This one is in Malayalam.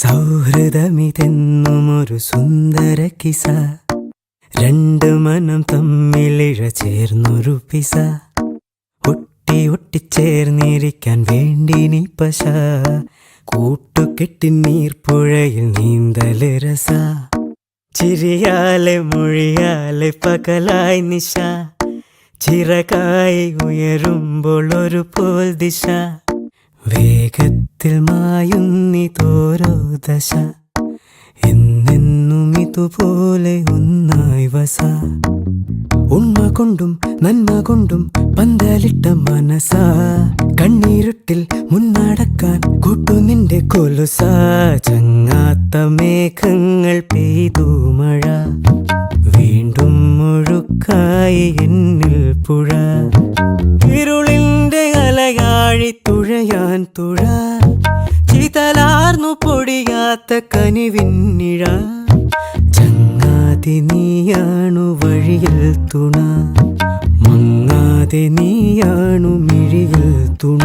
സൗഹൃദമിതെന്നുമൊരു സുന്ദര കിസ, രണ്ട് മനം തമ്മിലിഴ ചേർന്നൊരു പിസ, ഒട്ടി ഒട്ടിച്ചേർന്നിരിക്കാൻ വേണ്ടി നീ പശ, കൂട്ടുകെട്ടി നീർപ്പുഴയിൽ നീന്തല് രസ, ചിരിയാലെ മൊഴിയാലെ പകലായി നിശ, ചിറകായി ഉയരുമ്പോൾ ഒരു പോൽ ദിശ, വേഗത്തിൽ മായുന്നിതോരോ ദശ, എന്നെന്നും ഇതുപോലെ ഒന്നായി വസ, ഉണ്മ കൊണ്ടും നന്മ കൊണ്ടും പന്തലിട്ട മനസ, കണ്ണീരുട്ടിൽ മുന്നടക്കാൻ കൂട്ടു നിന്റെ കൊലുസ, ചങ്ങാത്ത മേഘങ്ങൾ പെയ്തു മഴ, വീണ്ടും മുഴുക്കായി എന്നിൽ പുഴ, ഇരുളിന്റെ അലയാഴി തുഴയാൻ തുഴ, ചിതലാർന്നു പൊടിയാത്ത കനിവിന്നിഴ, ചങ്ങാതി നീയാണു വഴിയിൽ തുണ, മങ്ങാതെ നീയാണു മിഴിയിൽ തുണ.